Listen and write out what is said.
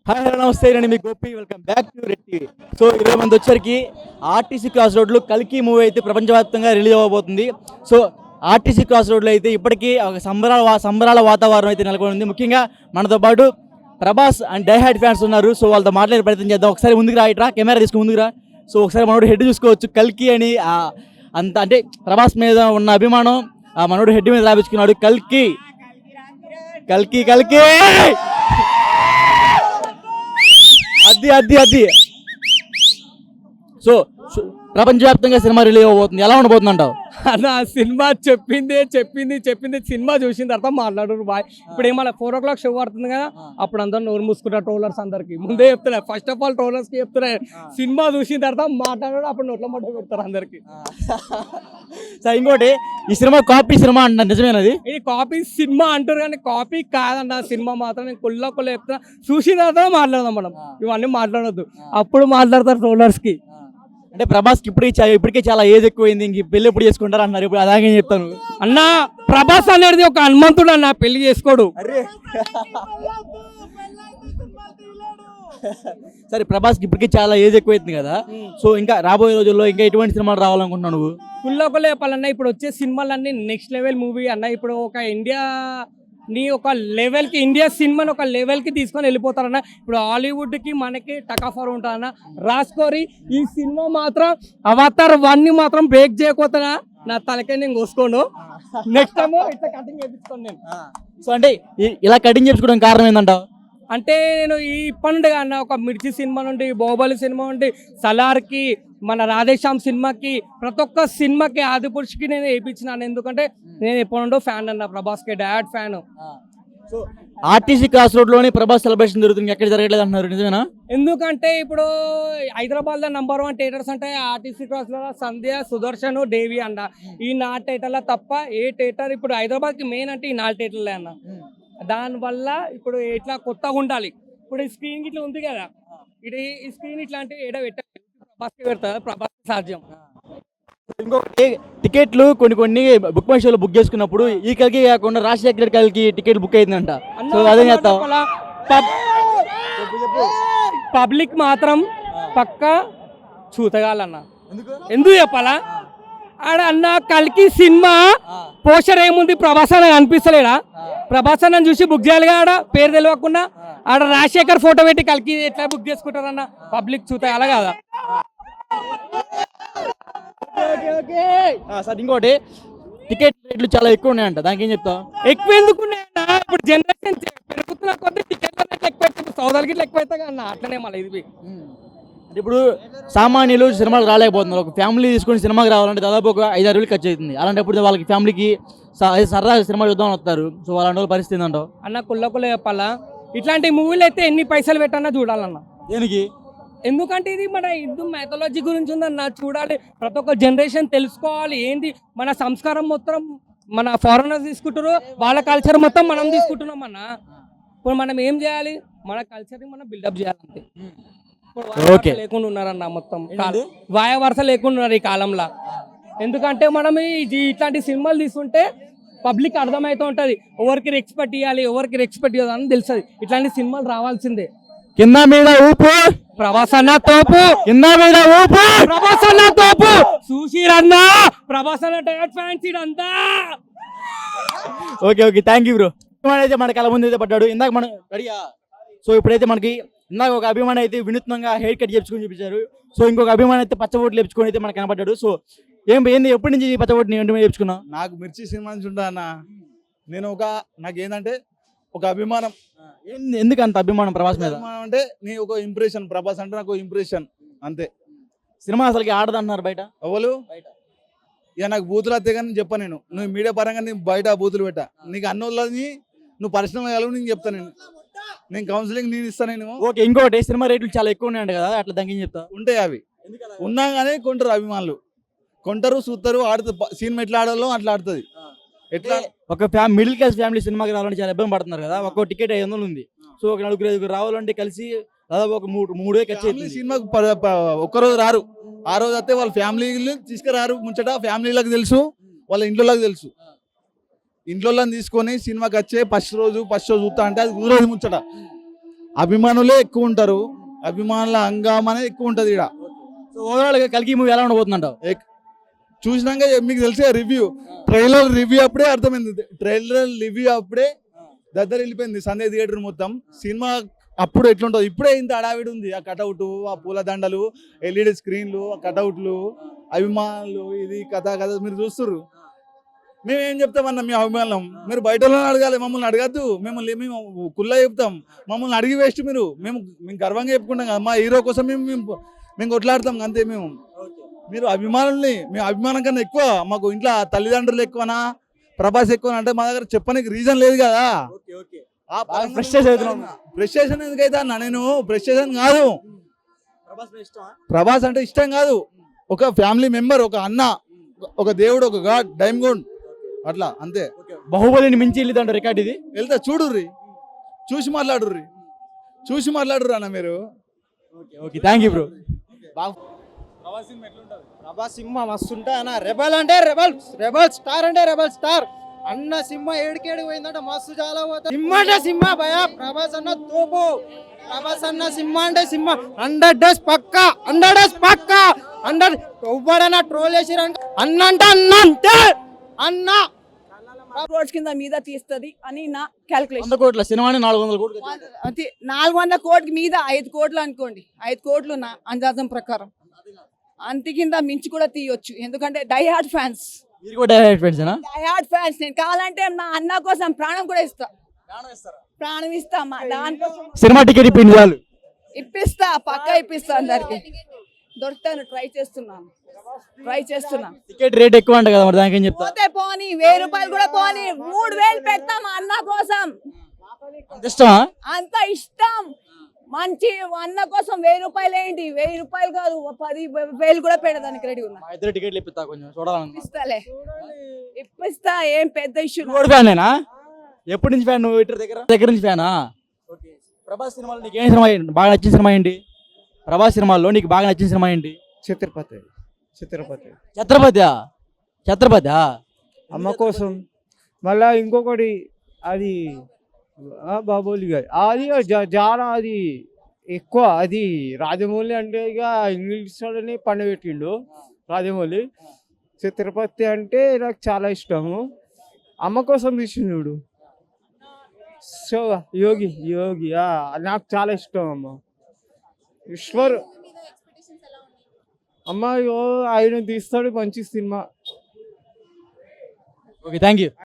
Hi hello నమస్తే అండి, మీ Gopi. Welcome back to red TV. So ఈరోజు మంది వచ్చరికి ఆర్టీసీ క్రాస్ రోడ్లు కల్కి మూవీ అయితే ప్రపంచవ్యాప్తంగా రిలీజ్ అవ్వబోతుంది. సో ఆర్టీసీ క్రాస్ రోడ్లో అయితే ఇప్పటికీ ఒక సంబరాల వాతావరణం అయితే నెలకొని ఉంది. ముఖ్యంగా మనతో పాటు ప్రభాస్ అండ్ డైహార్డ్ ఫ్యాన్స్ ఉన్నారు. సో వాళ్ళతో మాట్లాడే ప్రయత్నం చేద్దాం. ఒకసారి ముందుకు రా, ఇట్రా కెమెరా తీసుకుని ముందుకు రా. సో ఒకసారి మనోడు హెడ్ చూసుకోవచ్చు, కల్కి అని అంత అంటే ప్రభాస్ మీద ఉన్న అభిమానం మనోడు హెడ్ మీద రాపించుకున్నాడు. కల్కి కల్కి కల్కి అది అది అది. సో ప్రపంచవ్యాప్తంగా సినిమా రిలీజ్ అవబోతుంది. ఎలా ఉండబోతుంది అంటావు? అన్న సినిమా చెప్పింది సినిమా చూసిన తర్వాత మాట్లాడరు బాయ్. ఇప్పుడు ఏమన్నా 4 o'clock షో పడుతుంది కదా, అప్పుడు అందరూ నోరు మూసుకుంటారు ట్రోలర్స్ అందరికి. ముందే చెప్తున్నా, ఫస్ట్ ఆఫ్ ఆల్ ట్రోలర్స్ కి చెప్తున్నా, సినిమా చూసిన తర్వాత మాట్లాడారు, అప్పుడు నోట్ల మొట్ట పెడతారు అందరికి. సార్ ఇంకోటి, ఈ సినిమా కాపీ సినిమా అంటున్నారు, నిజమేనది? ఇది కాపీ సినిమా అంటారు కానీ కాపీ కాదన్న. సినిమా మాత్రం నేను కొల్ల చెప్తున్నా, చూసిన తర్వాత మాట్లాడదాం మనం. ఇవన్నీ మాట్లాడొద్దు, అప్పుడు మాట్లాడతారు ట్రోలర్స్ కి. అంటే ప్రభాస్కి ఇప్పటికే చాలా ఏజ్ ఎక్కువైంది, ఇంక పెళ్లి ఎప్పుడు చేసుకుంటారు అన్నారు. ఇప్పుడు అలాగే చెప్తాను అన్న, ప్రభాస్ అనేది ఒక హనుమంతుడు అన్న, పెళ్లి చేసుకోడు. సరే, ప్రభాస్కి ఇప్పటికే చాలా ఏజ్ ఎక్కువైంది కదా, సో ఇంకా రాబోయే రోజుల్లో ఇంకా ఎటువంటి సినిమాలు రావాలనుకుంటున్నావు నువ్వు? కుల్లొకలు చెప్పాలన్నా, ఇప్పుడు వచ్చే సినిమాలన్నీ నెక్స్ట్ లెవెల్ మూవీ అన్న. ఇప్పుడు ఒక ఒక లెవెల్కి, ఇండియా సినిమాని ఒక లెవెల్కి తీసుకొని వెళ్ళిపోతారన్న. ఇప్పుడు హాలీవుడ్కి మనకి టకాఫర్ ఉంటుందన్న. రాసుకోరి, ఈ సినిమా మాత్రం అవతార్ 1 మాత్రం బ్రేక్ చేయకపోతున్నా నా తలకే నేను కోసుకోను. నెక్స్ట్ టైం ఇట్లా కటింగ్ చేయించుకోను నేను. సో అంటే ఇలా కటింగ్ చేసుకోవడం కారణం ఏంటంటావు? అంటే నేను ఈ పండుగ అన్న, ఒక మిర్చి సినిమా నుండి, బాహుబలి సినిమా నుండి, సలార్కి, మన రాధేశ్యామ్ సినిమాకి, ప్రతి ఒక్క సినిమాకి, ఆదిపురుషుకి నేను వేయించినాను. ఎందుకంటే నేను ఎప్పటి నుండో ఫ్యాన్ అన్న, ప్రభాస్కి డాడ్ fan. So RTC cross road లోని ప్రభాస్ సెలబ్రేషన్ జరుగుతుంది, ఎక్కడ జరగలేదు అంటున్నారు, నిజమేనా? ఎందుకంటే ఇప్పుడు హైదరాబాద్ లో నంబర్ 1 థియేటర్స్ అంటే ఆర్టీసీ క్రాస్ లో సంధ్య, సుదర్శన్, దేవి అన్న. ఈ 4 థియేటర్ల తప్ప ఏ థియేటర్ ఇప్పుడు హైదరాబాద్ కి మెయిన్ అంటే ఈ 4 థియేటర్లే అన్న. దానివల్ల ఇప్పుడు ఇట్లా కొత్తగా ఉండాలి. ఇప్పుడు ఈ స్క్రీన్ ఇట్లా ఉంది కదా, ఇది ఈ స్క్రీన్ ఇట్లా అంటే ఏడ పెట్టాలి, ప్రభాస్కి పెడతారు, ప్రభాస్కి సాధ్యం. ఇంకొకటి, టికెట్లు కొన్ని బుక్ మై షోలో బుక్ చేసుకున్నప్పుడు ఈ కలికి కాకుండా రాజశేఖర్ కలికి టికెట్ బుక్ అయిందంట. సో అదే చేస్తావు? పబ్లిక్ మాత్రం పక్కా చూతగాలన్న. ఎందుకు చెప్పాలా? ఆడ అన్న కల్కి సినిమా పోస్టర్ ఏముంది, ప్రభాస్ అన్న కనిపిస్తలేడా? ప్రభాస్ అన్న చూసి బుక్ చేయాలిగా. ఆడ పేరు తెలియకుండా ఆడ రాజశేఖర్ ఫోటో పెట్టి కల్కి ఎట్లా బుక్ చేసుకుంటారన్న? పబ్లిక్ చూతగాల కదా. సార్ ఇంకోటి, టికెట్ రేట్లు చాలా ఎక్కువ ఉన్నాయంట, దానికి ఏం చెప్తావు? ఎక్కువ ఎందుకు ఉన్నాయన్న? ఇప్పుడు జనరేషన్ పెరుగుతున్న కొద్ది టికెట్ ఎక్కువ అవుతుంది, సౌదాలకి ఎక్కువ అవుతాయి అన్న. అట్లనే మళ్ళీ ఇది ఇప్పుడు సామాన్యులు సినిమాలకు రాలేకపోతున్నారు. ఒక ఫ్యామిలీ తీసుకొని సినిమాకి రావాలంటే దాదాపు ఒక 5-6 వేలు ఖర్చు అవుతుంది. అలాంటప్పుడు వాళ్ళకి ఫ్యామిలీకి సరదాగా సినిమా చూద్దామని వస్తారు. సో అలాంటి వాళ్ళ పరిస్థితి ఏంటంటావు? అన్న కుల్ల చెప్పాలా, ఇట్లాంటి మూవీలు అయితే ఎన్ని పైసలు పెట్టన్నా చూడాలన్న. దేనికి? ఎందుకంటే ఇది మన హిందూ మైథాలజీ గురించి ఉందన్న, చూడాలి. ప్రతి ఒక్క జనరేషన్ తెలుసుకోవాలి ఏంది మన సంస్కారం. మొత్తం మన ఫారెనర్స్ తీసుకుంటారు, వాళ్ళ కల్చర్ మొత్తం మనం తీసుకుంటున్నాం అన్న. ఇప్పుడు మనం ఏం చేయాలి, మన కల్చర్ని మనం బిల్డప్ చేయాలంతే. లేకుండా ఉన్నారన్న, మొత్తం వాయ వరుస లేకుండా ఉన్నారు ఈ కాలంలో. ఎందుకంటే మనం ఇట్లాంటి సినిమాలు తీసుకుంటే పబ్లిక్ అర్థమవుతూ ఉంటది, ఎవరికి రెస్పెక్ట్ ఇవ్వాలి, ఎవరికి రెస్పెక్ట్ ఇవ్వాలని తెలుస్తుంది. ఇట్లాంటి సినిమాలు రావాల్సిందే. కింద మీద ఊపు, ప్రభాస్ అన్న తోపు, కింద మీద ఊపు, ప్రభాస్ అన్న తోపు, చూసిరన్నా ప్రభాస్ అన్న డైరెక్ట్ ఫ్యాన్స్ ఇదంతా. Okay thank you bro. అయితే మన కళ ముందు అయితే పడ్డాడు, ఇందాక మనం రెడీయా. సో ఇప్పుడైతే మనకి ఇందాక ఒక అభిమాని అయితే వినూత్నంగా హెయిర్ కట్ చేయించుకొని చూపించారు. సో ఇంకొక అభిమాని అయితే పచ్చబొట్లు లేపుకొని అయితే మనకు కనపడ్డాడు. సో ఏంది ఎప్పటి నుంచి పచ్చబొట్టుని నేర్చుకున్నావు? నాకు మిర్చి సినిమా నుంచి ఉంటా అన్న. నాకు ఏంటంటే ఒక అభిమానం. ఎందుకు అంత అభిమానం ప్రభాస్ మీద? అంటే నేను ఒక ఇంప్రెషన్, ప్రభాస్ అంటే నాకు ఇంప్రెషన్ అంతే. సినిమా అసలుకి ఆడదంటున్నారు బయట ఎవరు. ఇక నాకు బూతులు వస్తే కానీ చెప్పా నేను. నువ్వు మీడియా పరంగా నేను బయట బూతులు పెట్టా. నీకు అన్నోళ్ళని నువ్వు పర్సనల్ కలవు, నేను చెప్తాను. నేను కౌన్సిలింగ్ నేను ఇస్తాను నేను. ఓకే, ఇంకోటి, సినిమా రేట్లు చాలా ఎక్కువ ఉన్నాయంట కదా, అట్లా దానికి ఏం చెప్తా? ఉంటాయి, అవి ఉన్నా కానీ కొంటారు అభిమానులు, కొంటారు, చూస్తారు, ఆడుతుంది. సినిమా ఎట్లా ఆడాలో అట్లా ఆడుతుంది. ఎట్లా ఒక మిడిల్ క్లాస్ ఫ్యామిలీ సినిమాకి రావాలంటే చాలా ఇబ్బంది పడుతున్నారు కదా. ఒక్కో టికెట్ 500 ఉంది. సో ఒక 4-5 రావాలంటే కలిసి దాదాపు ఒక 3 ఖర్చు అవుతుంది. సినిమాకి ఒక్కరోజు రారు, ఆ రోజు అయితే వాళ్ళ ఫ్యామిలీని తీసుకురారు. ముంచట ఫ్యామిలీలకు తెలుసు, వాళ్ళ ఇంట్లోకి తెలుసు. ఇంట్లో తీసుకొని సినిమాకి వచ్చే ఫస్ట్ షో చూస్తా అంటే అది కుదరదు ముచ్చట. అభిమానులే ఎక్కువ ఉంటారు, అభిమానుల హంగామానే ఎక్కువ ఉంటది ఇక్కడ. సో ఓవరాల్ గా కల్కి మూవీ ఎలా ఉండబోతుందంటావు? చూసినాక మీకు తెలిసే రివ్యూ, ట్రైలర్ రివ్యూ అప్పుడే అర్థమైంది, ట్రైలర్ రివ్యూ అప్పుడే దగ్గర వెళ్ళిపోయింది సందే థియేటర్ మొత్తం. సినిమా అప్పుడు ఎట్లుంటుంది, ఇప్పుడే ఇంత హడావిడి ఉంది. ఆ కటౌట్, ఆ పూల దండలు, ఎల్ఈడి స్క్రీన్లు, ఆ కటౌట్లు, అభిమానులు, ఇది కథ మీరు చూస్తుర్రు. మేము ఏం చెప్తామన్నా మీ అభిమానులం, మీరు బయట వాళ్ళని అడగాలి, మమ్మల్ని అడగద్దు. మేము కుల్లా చెప్తాం, మమ్మల్ని అడిగి వేస్ట్. మేము గర్వంగా చెప్పుకుంటాం కదా, మా హీరో కోసం మేము కొట్లాడతాం అంతే. మీరు అభిమానుల్ని, మేము అభిమానం కన్నా ఎక్కువ మాకు ఇంట్లో తల్లిదండ్రులు ఎక్కువనా, ప్రభాస్ ఎక్కువ అంటే మా దగ్గర చెప్పడానికి రీజన్ లేదు కదా. ఫ్రస్ట్రేషన్ ఎందుకైతే అన్న, నేను ఫ్రస్ట్రేషన్ కాదు, ప్రభాస్ అంటే ఇష్టం కాదు, ఒక ఫ్యామిలీ మెంబర్, ఒక అన్న, ఒక దేవుడు, ఒక గాడ్, డైమ్ గోడ్, అట్లా అంతే. బాహుబలిని మించి వెళ్ళిదంట రికార్డ్ ఇది. వెళ్తా చూడుర్రి, చూసి మాట్లాడుర్రి అన్న మీరు. Okay thank you bro. Prabhas cinema మస్తు ఉంటాయి అన్న. రెబల్ అంటే రెబల్ స్టార్ అంటే రెబల్ స్టార్ అన్న. సినిమా ఏడికేడి పోయిందంటే మస్తు చాలా పోతుంది. సినిమా అంటే సినిమా భయ. ప్రభాస్ అన్న తోపు. ప్రభాస్ అన్న సినిమా అంటే సినిమా 100 డేస్ పక్కా, 100 డేస్ పక్కా. 100 ఎవ్వడన్నా ట్రోల్ చేసి అన్న అంటే అన్న అంటే అన్న క్రోడ్స్ కింద మీద తీస్తుంది అని నా క్యాల్కులేషన్. 100 కోట్ల సినిమాని 400 కోట్లు. అంతే 400 కోట్ల మీద 5 కోట్లు అనుకోండి, 5 కోట్లు నా అందాజం ప్రకారం. అంత కింద మించి కూడా తీయొచ్చు, ఎందుకంటే డై హార్డ్ ఫ్యాన్స్. మీరు కూడా డైరెక్ట్ ఫ్రెండ్సేనా? Die hard fans. నేను కావాలంటే నా అన్న కోసం ప్రాణం కూడా ఇస్తా, ప్రాణం ఇస్తా. దానికోసం సినిమా టికెట్ ఇప్పింది చాలు. ఇప్పిస్తా, పక్కా ఇప్పిస్తా. అందరికి దొరుకుతాను, ట్రై చేస్తున్నాను. టికెట్ రేట్ ఎక్కువ అంట కదా, మరి దానికి ఏం చెప్తా? పోతే పోనీ, 1000 రూపాయలు కూడా పోనీ, 3000 పెడతాం అన్న కోసం. అంత ఇష్టమా? అంత ఇష్టం. మంచి అన్న కోసం 1000 రూపాయలు ఏంటి, 1000 రూపాయలు కాదు, 10,000 కూడా పెట్టడానికి రెడీ ఉన్నా. మా ఇద్దరు టికెట్లు ఇప్పిస్తా, కొంచెం చూడాలని. ఇప్పిస్తా, ఏం పెద్ద ఇష్యూ. ఫ్యాన్ నేనా? ఎప్పటి నుంచి ఫ్యాన్ నువ్వు? ఇటు దగ్గర నుంచి ఫ్యానా? ప్రభాస్ సినిమాలో నీకు ఏం సినిమా బాగా నచ్చిన సినిమా ఏంటి? ప్రభాస్ సినిమాల్లో నీకు బాగా నచ్చిన సినిమా ఏంటి? ఛత్రపతి. ఛత్రపతి అమ్మ కోసం. మళ్ళా ఇంకొకటి అది బాబోలి గారి అది జారా, అది ఎక్కువ. అది రాజమౌళి అంటే ఇక ఇంగ్లీష్లోనే పండబెట్టిండు రాజమౌళి. ఛత్రపతి అంటే నాకు చాలా ఇష్టము. అమ్మ కోసం తీసిండు. సో యోగి నాకు చాలా ఇష్టం. ఈశ్వర్ అమ్మాయి ఆయన తీస్తాడు మంచి సినిమా. Okay thank you.